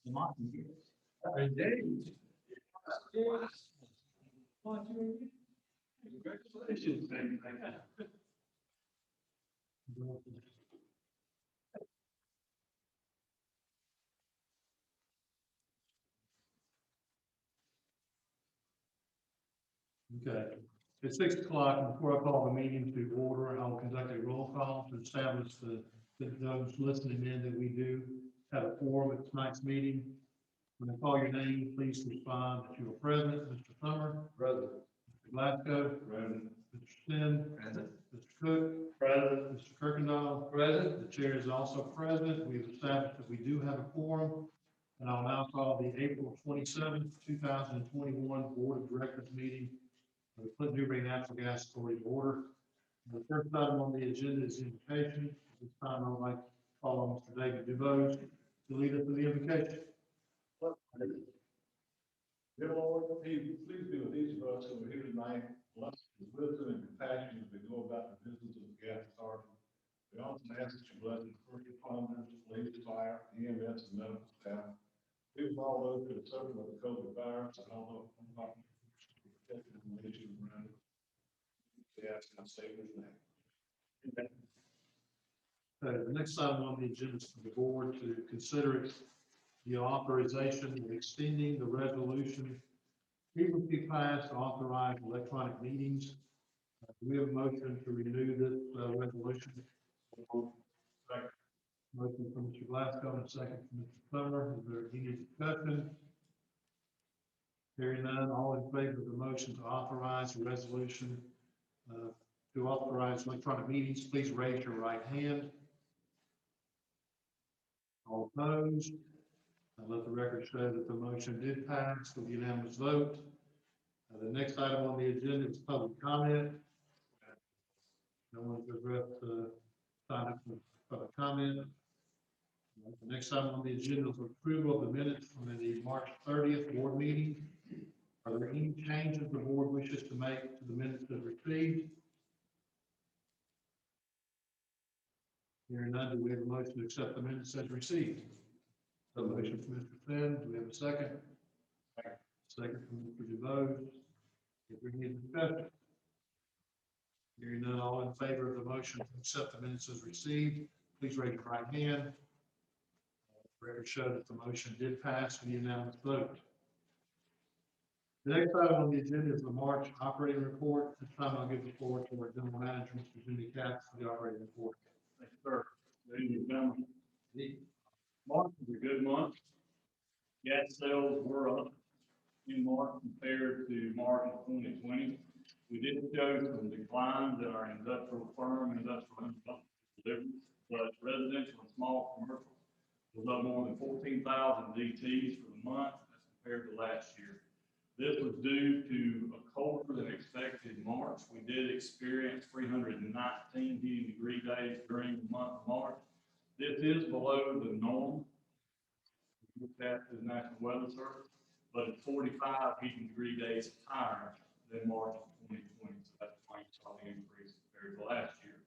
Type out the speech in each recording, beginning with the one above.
Indeed. Congratulations, baby. Okay, it's 6 o'clock. Before I call the meeting to order, I'll conduct a roll call to establish those listening in that we do have a quorum at tonight's meeting. When I call your name, please respond that you are present. Mr. Summer? Present. Mr. Glasgow? Present. Mr. Sin? Present. Mr. Cook? Present. Mr. Kirkendall? Present. The chair is also present. We've established that we do have a quorum. And I'll now call the April 27th, 2021 Board of Directors meeting of the Clinton Newberry Natural Gas Authority to order. The first item on the agenda is invocation. At this time, I would like to call on Mr. David DuBose to lead us in the invocation. Dear Lord, please be with each of us who are here tonight. Bless us with wisdom and compassion as we go about the business of the gas authority. We also ask that you bless the first responders, police, fire, EMS, and medical staff. Be with all those who are suffering with the COVID virus and all those who are protected from the nation around us. We ask in our Savior's name. The next item on the agenda is for the board to consider the authorization of extending the resolution previously passed to authorize electronic meetings. Do we have a motion to renew this resolution? Motion from Mr. Glasgow and a second from Mr. Summer. Is there any discussion? Hearing none, all in favor of the motion to authorize the resolution to authorize electronic meetings, please raise your right hand. All opposed? Let the record show that the motion did pass with a unanimous vote. The next item on the agenda is public comment. No one's addressed sign up for public comment. The next item on the agenda is approval of the minutes from the March 30th board meeting. Are there any changes the board wishes to make to the minutes as received? Hearing none, do we have a motion to accept the minutes as received? A motion from Mr. Finn. Do we have a second? Second from Mr. DuBose. If we need discussion. Hearing none, all in favor of the motion to accept the minutes as received, please raise your right hand. The record show that the motion did pass with a unanimous vote. The next item on the agenda is the March operating report. This time I'll give the floor to our general manager, Mr. Jimmy Katz, for the operating report. Thank you, sir. Good evening, gentlemen. March was a good month. Gas sales were up in March compared to March of 2020. We did show some declines in our industrial firm, industrial deliveries, but residential and small commercial was up more than 14,000 DTs for the month as compared to last year. This was due to a colder than expected March. We did experience 319 heating degree days during the month of March. This is below the norm. That is National Weather Service, but it's 45 heating degree days higher than March of 2020. So that's why you saw the increase compared to last year.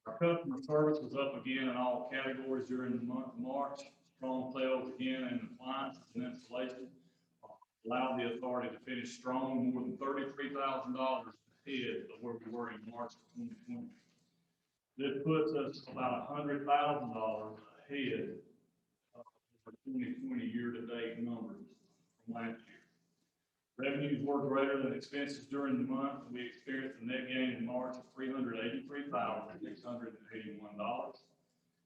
Our customer service was up again in all categories during the month of March. Strong sales again in appliances and installation allowed the authority to finish strong, more than $33,000 ahead of where we were in March of 2020. This puts us about $100,000 ahead of our 2020 year-to-date numbers from last year. Revenues were greater than expenses during the month. We experienced a net gain in March of $383,681.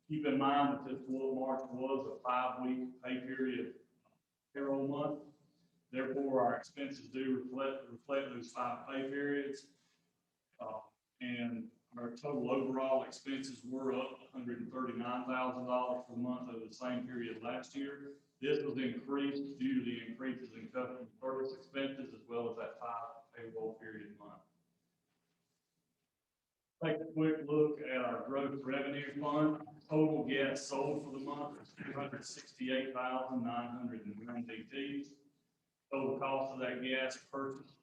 Keep in mind that this March was a 5-week pay period payroll month. Therefore, our expenses do reflect those 5 pay periods. And our total overall expenses were up $139,000 for the month over the same period last year. This was increased due to the increases in customer service expenses as well as that 5 payroll period month. Take a quick look at our gross revenue fund. Total gas sold for the month was 268,909 DTs. Total cost of that gas purchase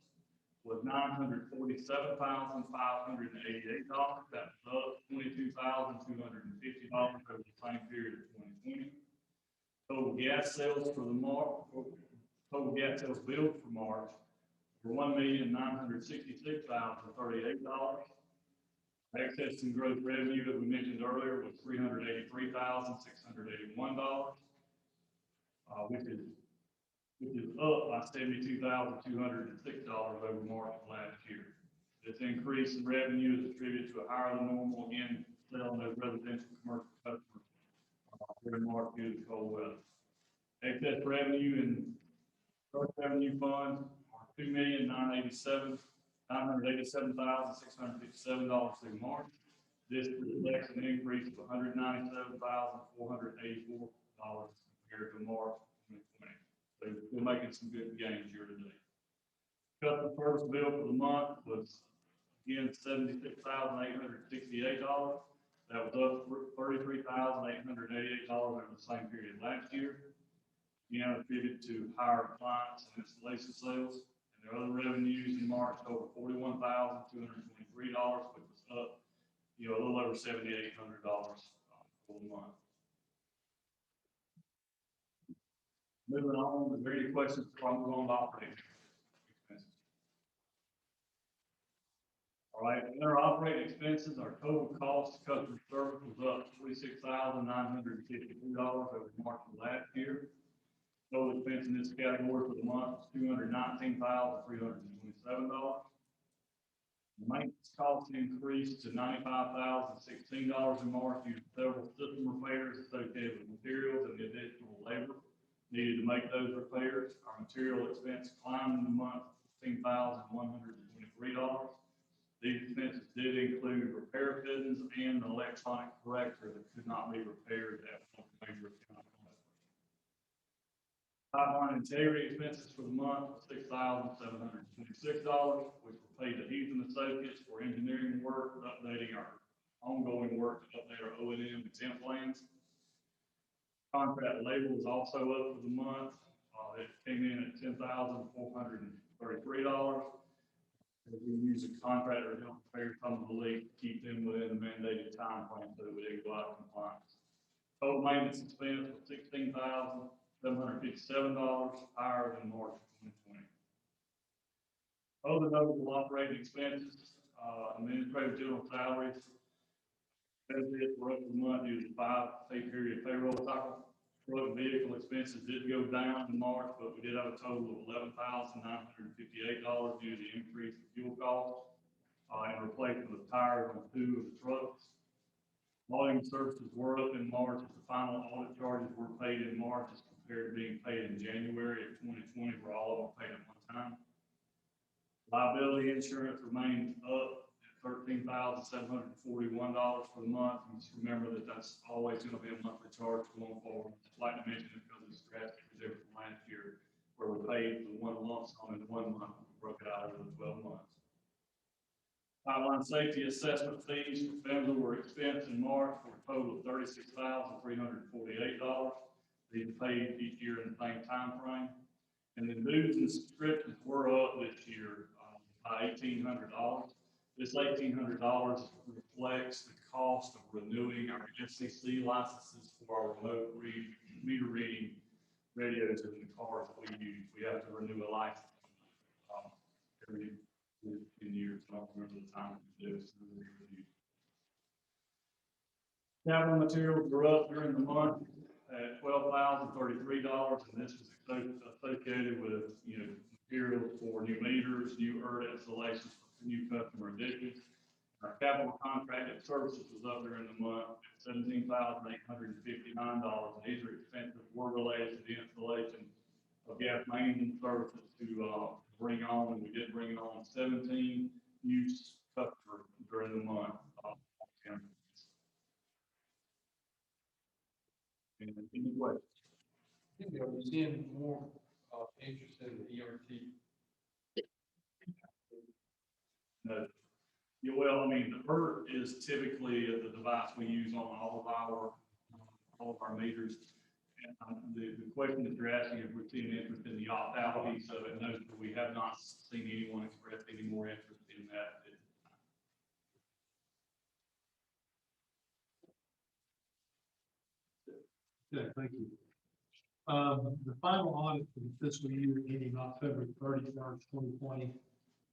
was $947,588. That was up $22,250 over the same period of 2020. Total gas sales for the total gas sales billed for March were $1,966,038. Excess and gross revenue that we mentioned earlier was $383,681, which is up by $72,206 over March of last year. This increase in revenue is attributed to a higher than normal, again, sale on those residential commercial customers during March due to cold weather. Excess revenue and gross revenue funds are $2,987,657 through March. This reflects an increase of $197,484 compared to March 2020. So we're making some good gains year to date. Customer service bill for the month was again $76,868. That was up $33,888 over the same period last year. Again, attributed to higher appliance and installation sales. And their other revenues in March over $41,223, which was up, a little over $7,800 for the month. Moving on, is there any questions before I move on to operating expenses? All right, in our operating expenses, our total cost of customer service was up $46,952 over March of last year. Total expense in this category for the month was $219,327. The maintenance cost increased to $95,016 in March due to several system repairs associated with materials and the additional labor needed to make those repairs. Our material expense climbed in the month to $16,123. These expenses did include repair fittings and an electronic corrector that could not be repaired at one major account. Pipeline integrity expenses for the month was $6,726, which were paid to Heath and Associates for engineering work and updating our ongoing work to update our O&M and temp plans. Contract labor was also up for the month. It came in at $10,433. We use a contractor to help repair some of the leak to keep them within the mandated time frame so that we didn't go out of compliance. Total maintenance expense was $16,757, higher than March of 2020. Other notable operating expenses, administrative general salaries, benefits were up for the month due to the 5-pay period payroll cycle. Truck and vehicle expenses did go down in March, but we did have a total of $11,958 due to the increase in fuel costs and replacement of tires on 2 of the trucks. Auditing services were up in March as the final audit charges were paid in March as compared to being paid in January of 2020, where all of them paid at one time. Liability insurance remains up at $13,741 for the month. And just remember that that's always going to be a monthly charge going forward. I'd like to mention it because it's drastically different from last year, where we paid the one lump sum in 1 month and we broke it out over the 12 months. Pipeline safety assessment fees for PHMSA were expensed in March for a total of $36,348. These are paid each year in the same time frame. And then dues and subscriptions were up this year by $1,800. This $1,800 reflects the cost of renewing our FCC licenses for our remote meter reading radios in the cars that we use. We have to renew a license every 10 years. I don't remember the time to do it. Capital materials were up during the month at $12,033, and this was associated with materials for new meters, new ERD installations for new customer additions. Our capital contracted services was up during the month at $17,859, and these are expenses were related to the installation of gas mains and services to bring on, and we did bring on 17 new customers during the month. Any questions? Are we seeing more interest in the ERT? No. Yeah, well, I mean, the ERT is typically the device we use on all of our meters. And the question that you're asking if we're seeing interest in the opt-out piece of it, no, we have not seen anyone express any more interest in that. Yeah, thank you. The final audit for the fiscal year ending October 31st, 2020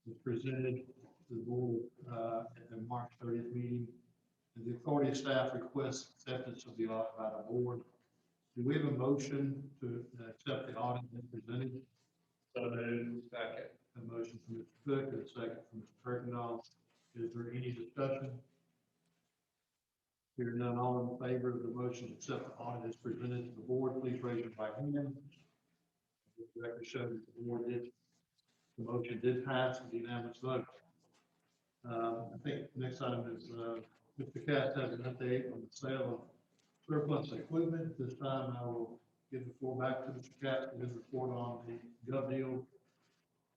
was presented to the board at the March 30th meeting. And the authority staff requests acceptance of the audit by the board. Do we have a motion to accept the audit as presented? So moved. Second. A motion from Mr. Cook and a second from Mr. Kirkendall. Is there any discussion? Hearing none, all in favor of the motion to accept the audit as presented to the board, please raise your right hand. The record shows that the board did, the motion did pass with unanimous vote. I think the next item is, Mr. Katz has an update on the sale of surplus equipment. This time I will give the floor back to Mr. Katz for his report on the gov deal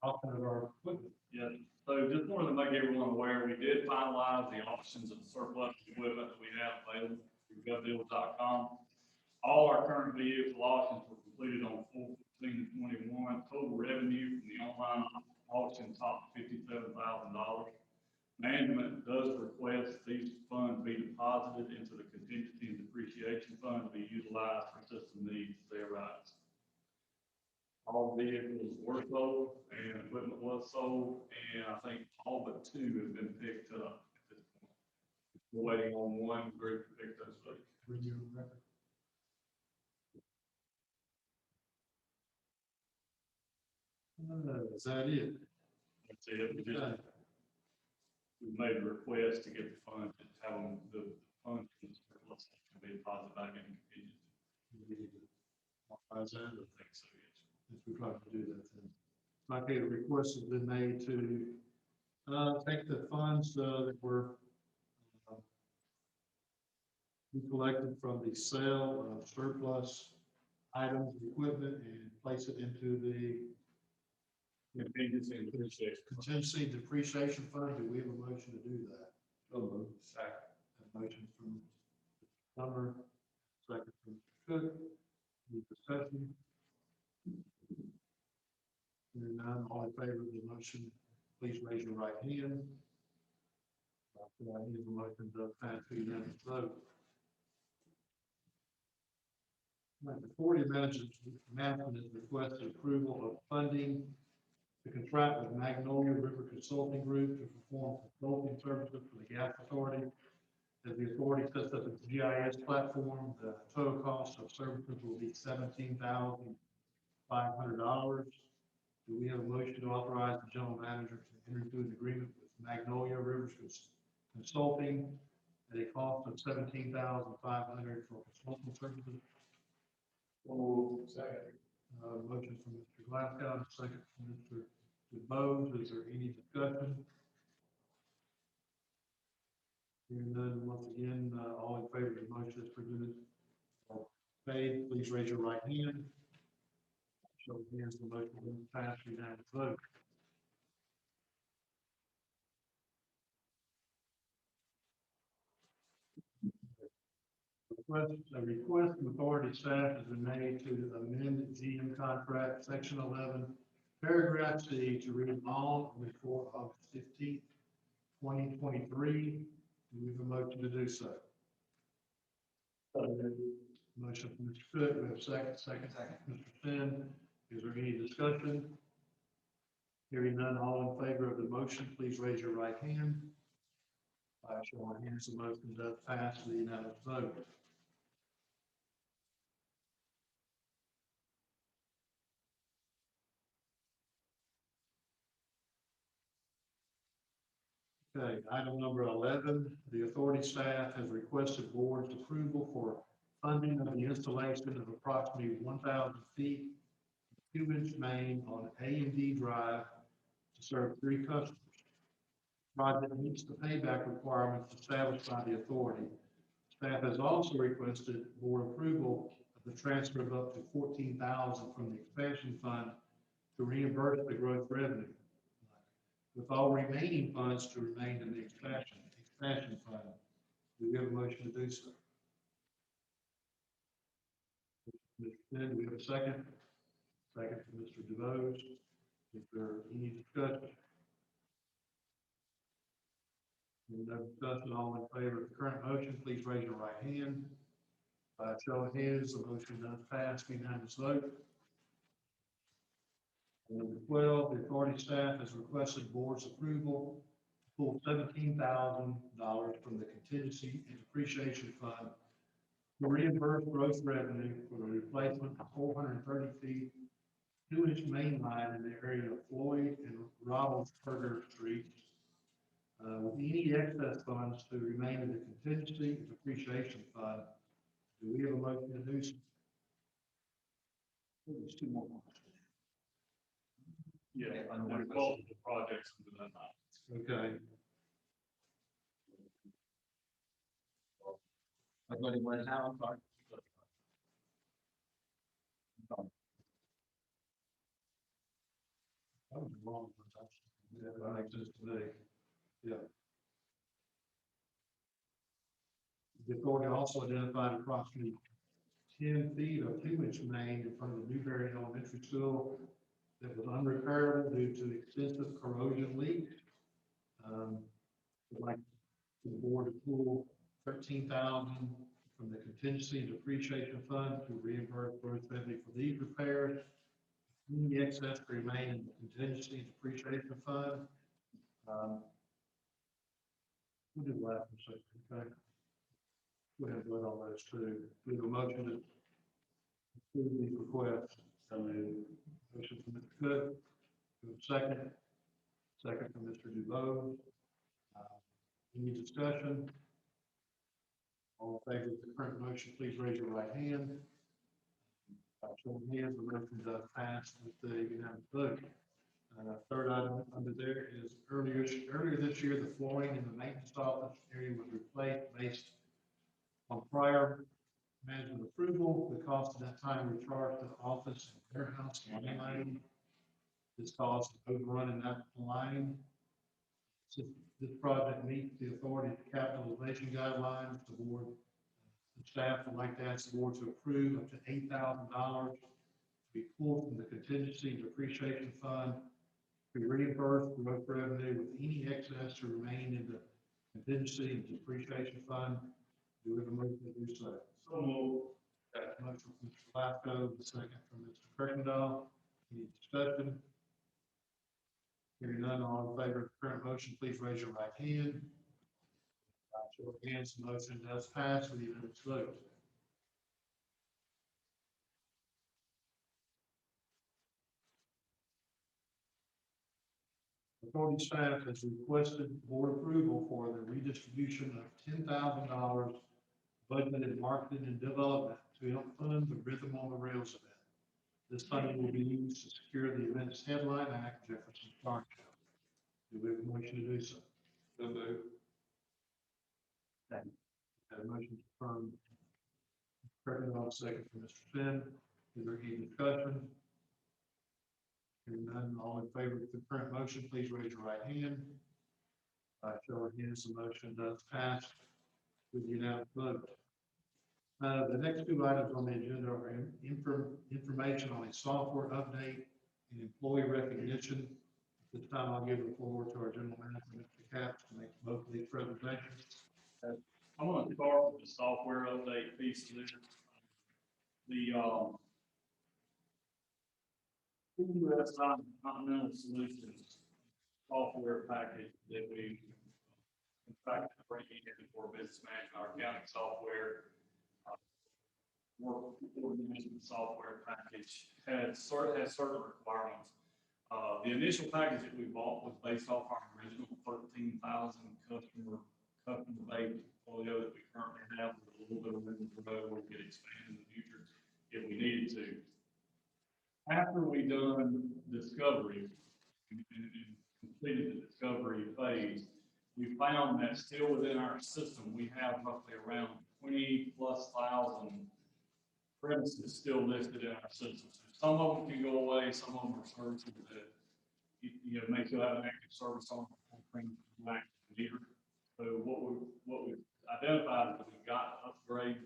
auction of our equipment. Yes, so just wanted to make everyone aware, we did finalize the auctions of the surplus equipment that we have available through govdeals.com. All our current vehicle auctions were completed on 4/15/21. Total revenue from the online auction topped $57,000. Management does request these funds be deposited into the contingency and depreciation fund to be utilized for system needs as they arise. All vehicles were sold and equipment was sold, and I think all but two have been picked up at this point. We're waiting on one group to pick those up. Review the record. Is that it? That's it. Okay. We made a request to get the funds, to have them, the funds can be deposited back in contingency. Authorize that, or I think so, yes. if we try to do that, then. Okay, a request has been made to, take the funds, that were, we collected from the sale of surplus items, equipment, and place it into the Contingency and depreciation. contingency depreciation fund. Do we have a motion to do that? Second. A motion from Mr. Summer, second from Mr. Cook. Any discussion? Hearing none, all in favor of the motion, please raise your right hand. I need a motion to pass the unanimous vote. Right, the authority management has requested approval of funding to contract with Magnolia River Consulting Group to perform consulting services for the gas authority. As the authority sets up its GIS platform, the total cost of services will be $17,500. Do we have a motion to authorize the general manager to enter into an agreement with Magnolia Rivers Consulting at a cost of $17,500 for consulting services? Second. Motion from Mr. Glasgow, second from Mr. DeBose. Is there any discussion? Hearing none, once again, all in favor of the motion as presented or paid, please raise your right hand. Show of hands, the motion will pass unanimous vote. A request from authority staff has been made to amend GM contract section 11, paragraph C to read all before August 15th, 2023. Do we have a motion to do so? Motion from Mr. Cook. We have a second. Second. Mr. Finn. Is there any discussion? Hearing none, all in favor of the motion, please raise your right hand. By a show of hands, the motion does pass with a unanimous vote. Okay, item number 11, the authority staff has requested board's approval for funding of the installation of approximately 1,000 feet of 2-inch main on A&D Drive to serve 3 customers. Project meets the payback requirements established by the authority. Staff has also requested board approval of the transfer of up to $14,000 from the expansion fund to reimburse the growth revenue, with all remaining funds to remain in the expansion fund. Do we have a motion to do so? Mr. Finn, do we have a second? Second from Mr. DeVos. Is there any discussion? No discussion, all in favor of the current motion, please raise your right hand. By show of hands, the motion does pass, unanimous vote. Number 12, the authority staff has requested board's approval to pull $17,000 from the contingency and depreciation fund to reimburse gross revenue for the replacement of 430 feet, 2-inch main line in the area of Floyd and Roethlisberger Streets, with any excess funds to remain in the contingency and depreciation fund. Do we have a motion to do so? There's two more. Yeah, and there's multiple projects within that. Okay. Everybody went out, sorry. That was wrong. Yeah, that makes sense today. Yeah. The authority also identified approximately 10 feet of 2-inch main in front of the Newberry Elementary School that was unrepairable due to extensive corrosion leaks. Would like the board to pull $13,000 from the contingency and depreciation fund to reimburse gross revenue for these repairs. Any excess to remain in the contingency and depreciation fund. We did last one, okay? Go ahead and vote on those two. We have a motion to approve these requests. Motion from Mr. Cook. We have a second. Second from Mr. DuBose. Any discussion? All in favor of the current motion, please raise your right hand. By show of hands, the motion does pass with the unanimous vote. Third item under there is earlier this year, the flooring in the maintenance office area was replaced based on prior management approval. The cost of that time was charged to the office and warehouse line. This caused overrun in that line. Since this project meets the authority capitalization guidelines, the board, the staff would like to ask the board to approve up to $8,000 to be pulled from the contingency and depreciation fund to reimburse gross revenue with any excess to remain in the contingency and depreciation fund. Do we have a motion to do so? So moved. Motion from Mr. Lafco, the second from Mr. Kirkendall. Any discussion? Hearing none, all in favor of the current motion, please raise your right hand. By show of hands, the motion does pass with unanimous vote. Authority staff has requested board approval for the redistribution of $10,000 budgeted marketing and development to help fund the Rhythm on the Rails event. This funding will be used to secure the event's headline act, Jefferson Park Show. Do we have a motion to do so? So moved. Second. Have a motion from Kirkendall, second from Mr. Finn. Is there any discussion? Hearing none, all in favor of the current motion, please raise your right hand. By show of hands, the motion does pass with unanimous vote. The next two items on the agenda are information on a software update and employee recognition. At this time, I'll give the floor to our general manager, Mr. Capps, to make both of these presentations. I'm going to start with the software update piece of this. The US Continental Solutions software package that we in fact bring in for business management, our accounting software, work management software package has certain requirements. The initial package that we bought was based off our original 13,000 customer base portfolio that we currently have, with a little bit of room to grow or get expanded in the future if we needed to. After we done discovery and completed the discovery phase, we found that still within our system, we have roughly around 20,000+ premises still listed in our system. So some of them can go away, some of them are services that you know may still have an active service on premise back here. So what we identified is that we've got to upgrade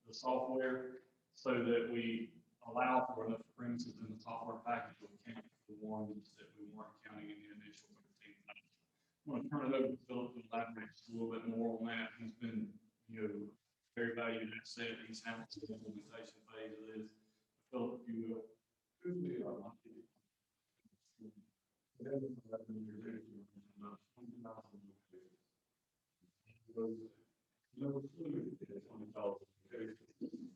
the software so that we allow for enough premises in the software package to account for the ones that we weren't counting in the initial 13,000. I'm going to turn it over to Philip to elaborate just a little bit more on that. He's been, you know, very valued asset. He's having the implementation phase of this. Philip, if you will. Could be our monthly.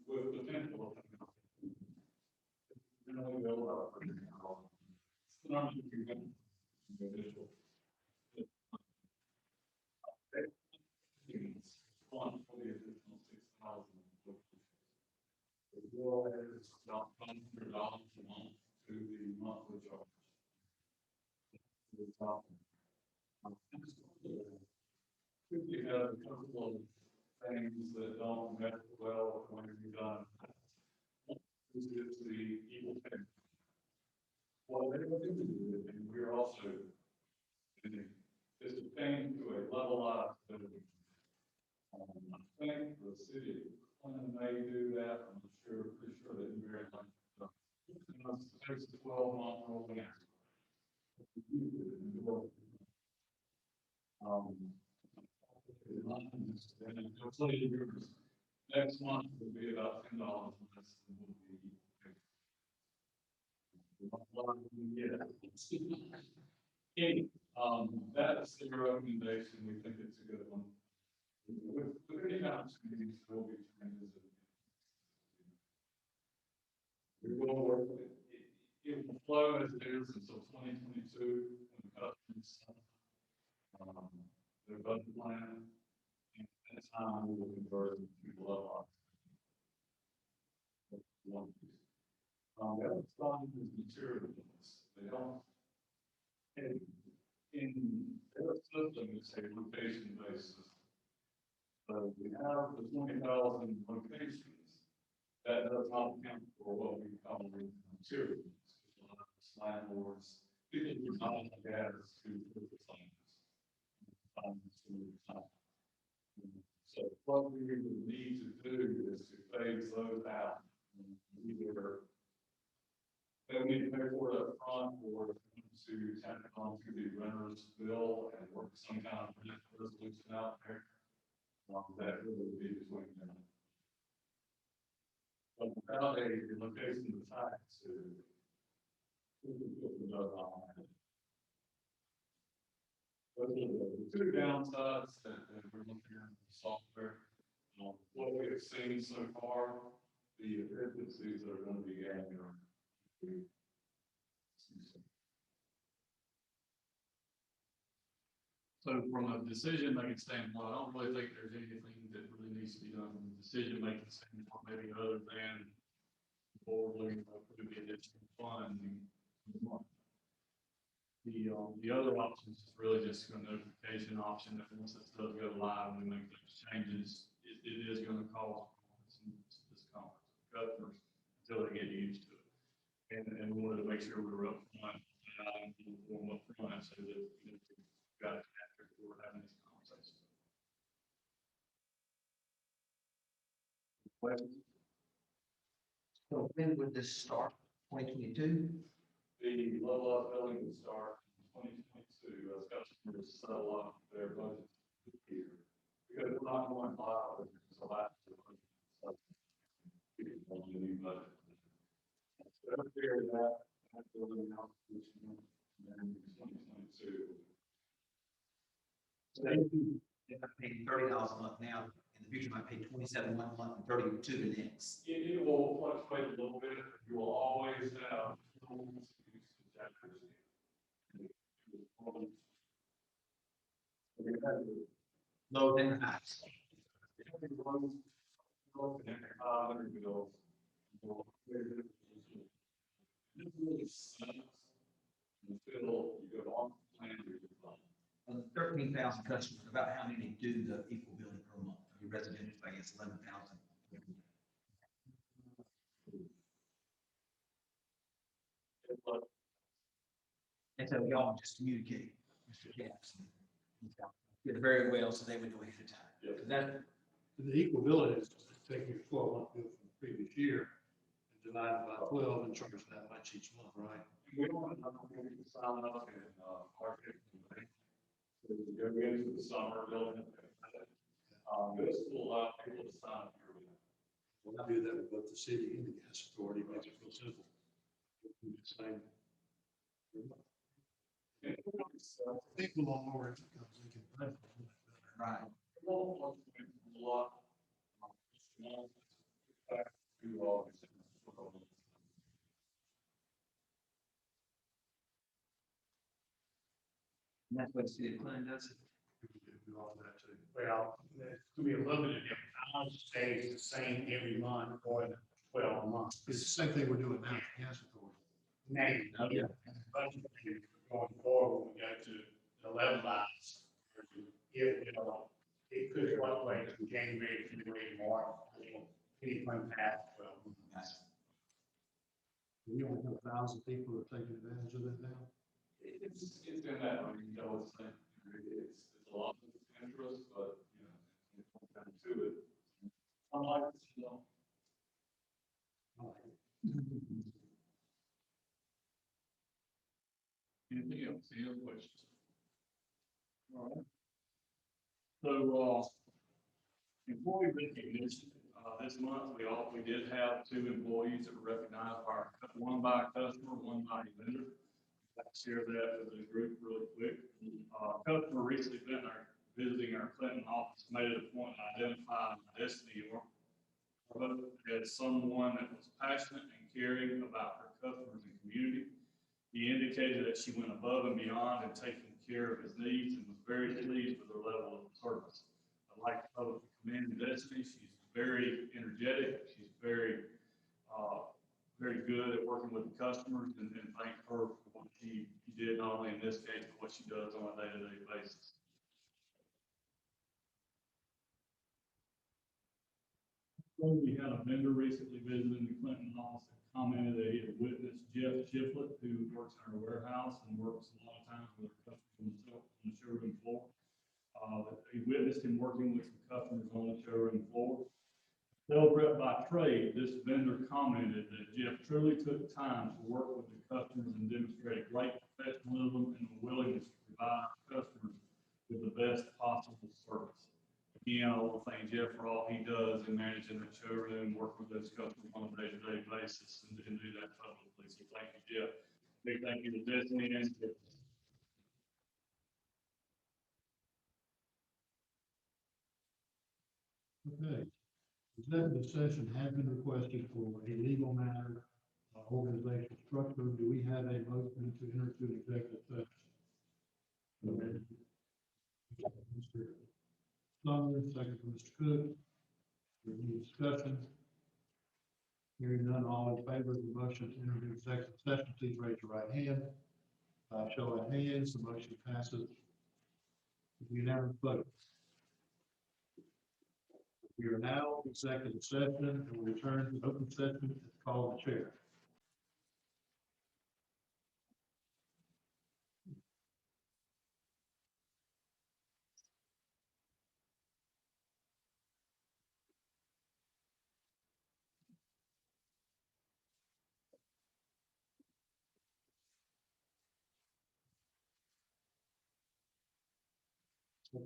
With potential. One for the additional 6,000. As well as about $100 a month to the monthly charge. We have a couple of things that don't mesh well when you're done. This is the evil thing. Well, they're going to do it, and we're also it's obtained to a levelized building. I think the city of Clinton may do that. I'm pretty sure that Newberry might. It's a 12-month rolling out. Next month will be about $10 less than what we that's the recommendation. We think it's a good one. With any opportunities, there will be changes. We will work with it. It will flow as it is until 2022 when the customers their budget plan. And at that time, we will convert them to level up. One piece. The other side is material. They don't. In their system, it's a location basis. So we have the 20,000 locations. That does not account for what we call materials. Landlords, people who are not gas to put the signs. So what we would need to do is to phase those out. Either they need to pay for it up front or to tap on to the renter's bill and work some kind of resolution out there. That really would be between them. But without a location of tax to those are the two downsides that we're looking at in the software. What we have seen so far, the efficiencies that are going to be gained are. So from a decision-making standpoint, I don't really think there's anything that really needs to be done from a decision-making standpoint, maybe other than boarding could be additional funding. The other options is really just a notification option that once it does go live and we make those changes, it is going to cause some discomfort to customers until they get used to it. And we wanted to make sure we were up front and inform up front so that we've got it after we're having these conversations. So when would this start? 2022? The level up billing will start in 2022 as customers settle up their budgets this year. Because we're not going live with the last year. So on the new budget. So every year that billing out in 2022. So if I pay $30 a month now, in the future, I might pay $27 one month and $32 the next. It will fluctuate a little bit. You will always have Low than high. On 13,000 customers, about how many do the equal billing per month? Your residential, I guess, 11,000. And so y'all just communicate, Mr. Jackson. Did very well, so they would know ahead of time. Yep. The equal billing is taking your 12-month bill from the previous year and divided by 12 and charge that much each month, right? We don't have to sign up in market. So you go into the summer building. It's a lot of people to sign up here. Well, I do that with both the city and the gas authority, makes it real simple. Same. People on lower incomes, they can pay for it better. Right. A lot. Back to August. And that's what the city of Clinton does. People do all that too. Well, it's gonna be a little bit of different. Ours stays the same every month for the 12 months. It's the same thing we're doing now, the gas authority. Maybe, Yeah. budget thing going forward, when we go to the levelized version, it could fluctuate from January, February, March, anything past 12 months. We only have 1,000 people who are taking advantage of that now. It's in that, it's like, it's a lot of interest, but, it's come to it. Unlike, I like it. anything else, any other questions? All right. So, employee recognition, this month, we did have 2 employees that were recognized by one by a customer, one by a vendor. I'll share that with the group really quick. Customer recently visiting our Clinton office, made it a point to identify Destiny as someone that was passionate and caring about her customers and community. He indicated that she went above and beyond in taking care of his needs and was very pleased with her level of service. I'd like to publicly commend Destiny. She's very energetic. She's very good at working with the customers, and thank her for what she did, not only in this case, but what she does on a day-to-day basis. We had a vendor recently visiting the Clinton office that commented that he had witnessed Jeff Shiflett, who works in our warehouse and works a lot of times with our customers on the showroom floor. He witnessed him working with some customers on the showroom floor. Sales rep by trade, this vendor commented that Jeff truly took time to work with the customers and demonstrated great professionalism and a willingness to provide customers with the best possible service. Again, I want to thank Jeff for all he does in managing the showroom, working with those customers on a day-to-day basis, and do that publicly. So thank you, Jeff. Big thank you to Destiny and Jeff. Okay. Executive session has been requested for a legal matter, organizational structure. Do we have a motion to enter into an executive session? Mr. Sumner, second from Mr. Cook. Any discussion? Hearing none, all in favor of the motion to enter into executive session, please raise your right hand. Show of hands, the motion passes. Unanimous vote. We are now in executive session and will return to open session at the call of the chair.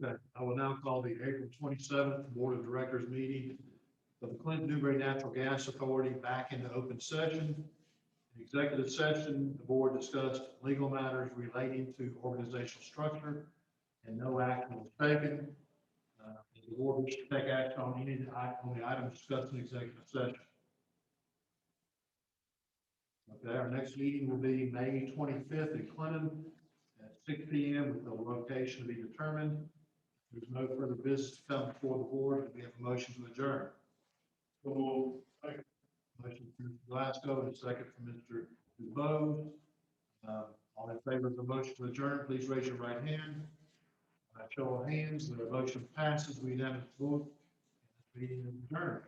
Okay, I will now call the April 27th Board of Directors meeting of the Clinton Newberry Natural Gas Authority back into open session. In executive session, the board discussed legal matters relating to organizational structure, and no action was taken. If the board wishes to take action on any of the items discussed in executive session. Okay, our next meeting will be May 25th in Clinton at 6 p.m. with the location to be determined. There's no further business to come before the board. We have a motion to adjourn. Motion from Mr. Glasgow and a second from Mr. DuBose. All in favor of the motion to adjourn, please raise your right hand. Show of hands, the motion passes. We have a vote. Meeting is adjourned.